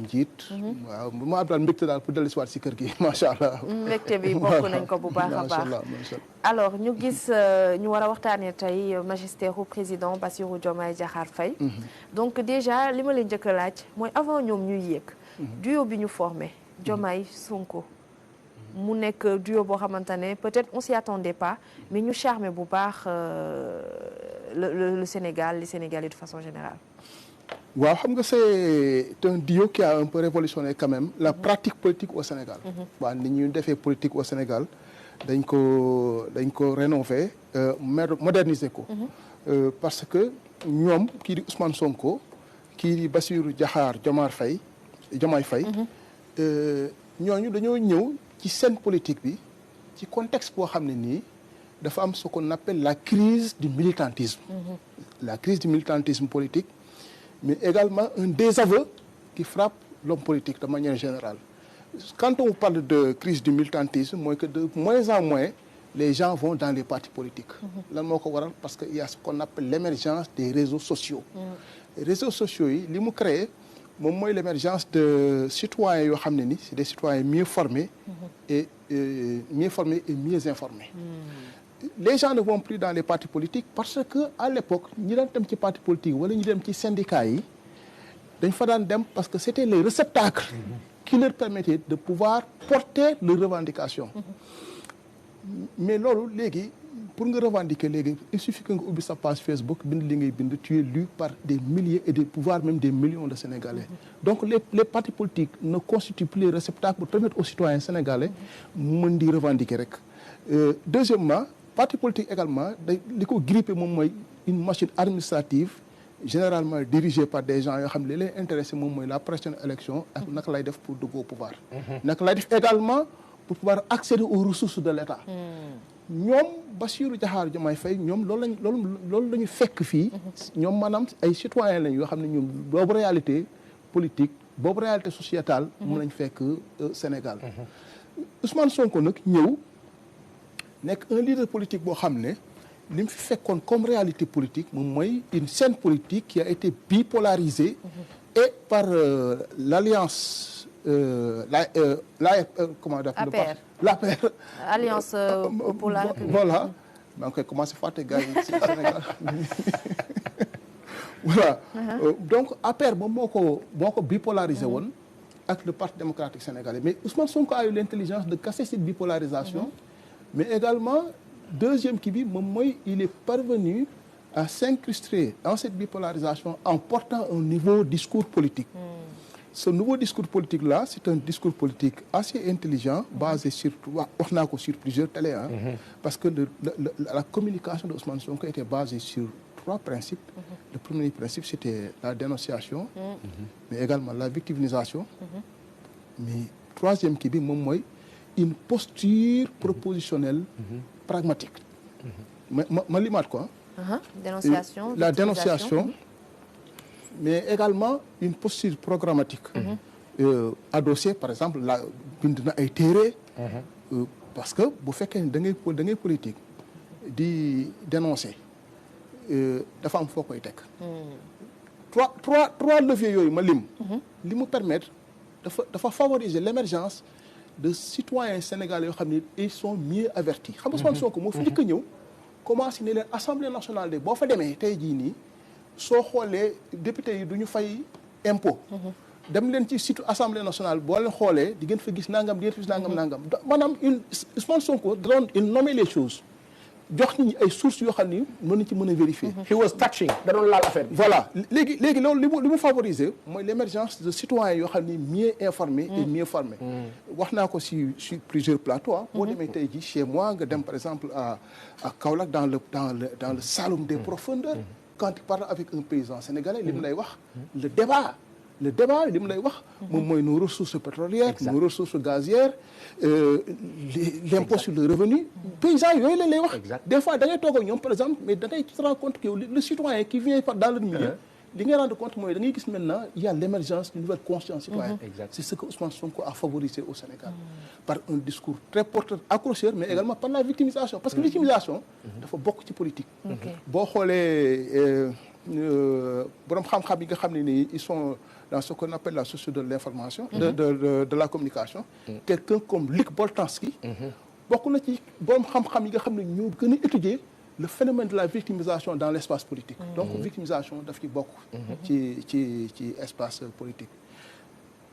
njiit. waaw bu ma am daal mbégte daal pour dellu si waat si kër gi macha allah. mbégte bi bokk nañ ko bu baax a baax. alors ñu gis ñu war a waxtaanee tey magistère u président Bassirou Diomaye Diakhar Faye. donc déjà li ma leen njëkk a laaj mooy avant ñoom ñuy yéeg. duo bi ñu formé Diomaye Sonko. mu nekk duo boo xamante ne peut-être on s'y attendait pas mais ñu charmé bu baax le Sénégal les Sénégalais de façon générale. waaw xam nga c'est un duo qui a un peu révolutionné quand même la pratique politique au Sénégal. waaw ni ñuy defee politique au Sénégal dañ ko rénover moderniser ko. parce que ñoom kii di Ousmane Sonko kii di Bassirou Diomaye Faye ñooñu dañoo ñëw ci scène politique bi ci contexte boo xam ne nii dafa am ce qu'on appelle la crise du militantisme. La crise du militantisme politique mais également un désaveu qui frappe l'homme politique de manière générale. Quand on parle de crise du militantisme mooy que de moins en moins les gens vont dans les partis politiques. lan moo ko waral parce que il y a ce qu'on appelle l'émergence des réseaux sociaux. Réseaux sociaux yi li mu créé moom mooy l'émergence de citoyens yoo xam ne ni c'est des citoyens mieux formés et mieux informés. Les gens ne vont plus dans les partis politiques parce que à l'époque ñi daan dem ci parti politique wala ñu dem ci syndicats yi dañ fa daan dem parce que c'était les réceptacles qui leur permettaient de pouvoir porter leurs revendications. Mais loolu léegi pour nga revendiquer léegi il suffit que nga ubbi sa page Facebook bind li ngay bind tu es lu par des milliers et voire même des millions de Sénégalais. Donc les partis politiques ne constituent plus les réceptacles pour permettre aux citoyens sénégalais mën di revendiquer rek. Deuxièmement parti politique également li ko grippé moom mooy une machine administrative généralement dirigée par des gens yoo xam ne li leen intéressé moom mooy la prochaine élection ak naka lay def pour dugg au pouvoir. naka lay def également pour pouvoir accéder aux ressources de l'État. ñoom Bassirou Diomaye Faye ñoom loolu la ñu fekk fii. ñoom maanaam ay citoyens lañ yoo xam ne ñoom boobu réalité politique boobu réalité sociétale. moom lañ fekk Sénégal. Ousmane Sonko nag ñëw. nekk un leader politique boo xam ne li mu fi fekkoon comme réalité politique moom mooy une scène politique qui a été bipolarisée et par l'alliance comment l'APR alliance pour la République. Voilà maa ngi koy commencé fàtte gars yi ci Sénégal voilà donc APR moom moo ko bipolarisé woon ak le Parti démocratique sénégalais mais Ousmane Sonko a eu l'intelligence de casser cette bipolarisation. Mais également deuxième kii bi moom mooy il est parvenu à s'incruster dans cette bipolarisation en portant un nouveau discours politique. Ce nouveau discours politique là c'est un discours politique assez intelligent basé sur wax naa ko sur plusieurs télés parce que la communication de Ousmane Sonko était basée sur 3 principes. Le premier principe c'était la dénonciation. Mais également la victimisation. Mais troisième kii bi moom mooy une posture propositionnelle pragmatique. ma limaat quoi. Dénonciation. La dénonciation. Mais également une posture programmatique. Adossée par exemple la bind na ay téere. parce que bu fekkee ne da ngay politique di dénoncer dafa am foo koy teg. trois leviers yooyu ma lim. li mu permettre dafa favoriser l'émergence de citoyens sénégalais yoo xam ne ils sont mieux avertis. xam nga Ousmane Sonko moo fi njëkk a ñëw commencé ne leen assemblée nationale de boo fa demee tey jii nii soo xoolee député yi du ñu fay impôt. dem leen ci site assemblée nationale boo leen xoolee di ngeen fa gis nangam di ngeen fa gis nangam. maanaam Ousmane Sonko doon nommer les choses jox nit ñi ay sources yoo xam ni mën nañ ci mën a vérifier. he was touching da doon laal affaire bi. voilà léegi loolu li mu favoriser mooy l'émergence de citoyens yoo xam ni mieux informés et mieux formés. wax naa ko sur plusieurs plateaux boo demee tey jii chez moi nga dem par exemple à Kaolack dans le Saloum des profondeurs. quand tu parles avec un paysan sénégalais li mu lay wax le débat li mu lay wax moom mooy nos ressources pétrolières nos ressources gazières l'impôt sur le revenu paysans yooyu lañ lay wax des fois da ngay toog ak ñoom par exemple mais da ngay te rendre compte que le citoyen qui vient dans le milieu li ngay rendre compte mooy da ngay gis maintenant il y a l'émergence d'une nouvelle conscience citoyenne. C'est ce que Ousmane Sonko a favorisé au Sénégal par un discours très porteur accrocheur mais également par la victimisation parce que victimisation dafa bokk ci politique boo xoolee borom xam-xam yi nga xam ne nii ils sont dans ce qu'on appelle la société de l'information, de la communication. Quelqu'un comme Luc Boltanski, bokk na ci borom xam-xam yi nga xam ne ñoo gën a étudier le phénomène de la victimisation dans l'espace politique. Donc victimisation daf ci bokk. ci espace politique.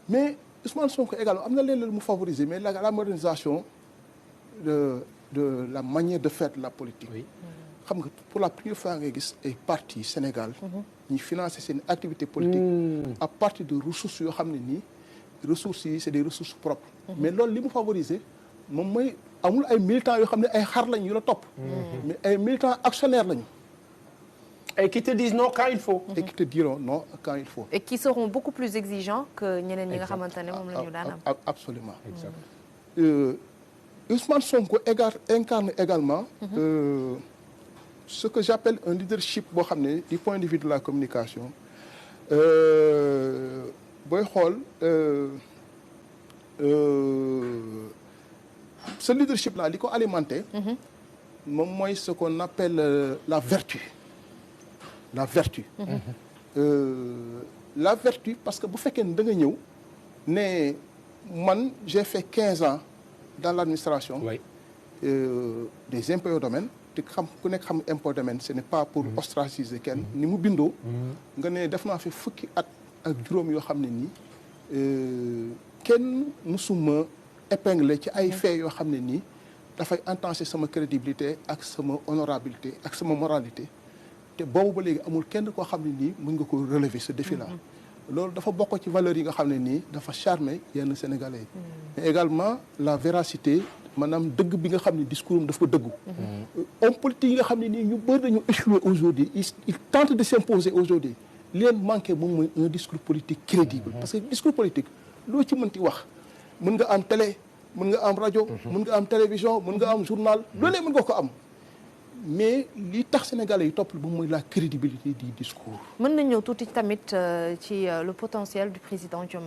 Mais Ousmane Sonko également am na leen mu favoriser mais la modernisation de la manière de faire de la politique. xam nga pour la première fois nga gis ay partis Sénégal. ñuy financer seen activité politique. à partir de ressources yoo xam ne nii ressources yi c'est des ressources propres. mais loolu li mu favoriser moom mooy amul ay militants yoo xam ne ay xar lañ yu la topp. mais ay militants actionnaires lañu. Et qui te disent non quand il faut. Et qui te diront non quand il faut. Et qui seront beaucoup plus exigeants que ñeneen ñi nga xamante ne moom la ñu daan am. Absolument. Ousmane Sonko incarne également ce que j'appelle un leadership boo xam ne du point de vue de la communication booy xool ce leadership là li ko alimenté moom mooy ce qu'on appelle la vertu. La vertu. La vertu parce que bu fekkee ne da nga ñëw ne man j'ai fait 15 ans dans l'administration. Oui. Des impôts et domaines te xam ku nekk xam impôt domaine ce n'est pas pour ostraciser kenn ni mu bindoo. nga ne def naa fi fukki at ak juróom yoo xam ne nii kenn musuma épinglé ci ay faits yoo xam ne nii dafay entacher sama crédibilité ak sama honorabilité ak sama moralité. te boobu ba léegi amul kenn koo xam ne nii mën nga ko relever ce défi là. loolu dafa bokk ci valeurs yi nga xam ne nii dafa charmer yenn Sénégalais yi. mais également la véracité maanaam dëgg bi nga xam ne discours am dafa ko dëggu. homme politique yi nga xam ne nii ñu bëri dañu échoué aujourd'hui ils tentent de s'imposer aujourd'hui li leen manqué moom mooy un discours politique crédible. parce que discours politique loo ci mënti wax mën nga am télé mën nga am rajo. mën nga am télévision mën nga am journal loolee mën nga ko am. mais li tax Sénégalais yi topp ba mooy la crédibilité du discours. mën na ñëw tuuti tamit ci le potentiel du président Diomaye.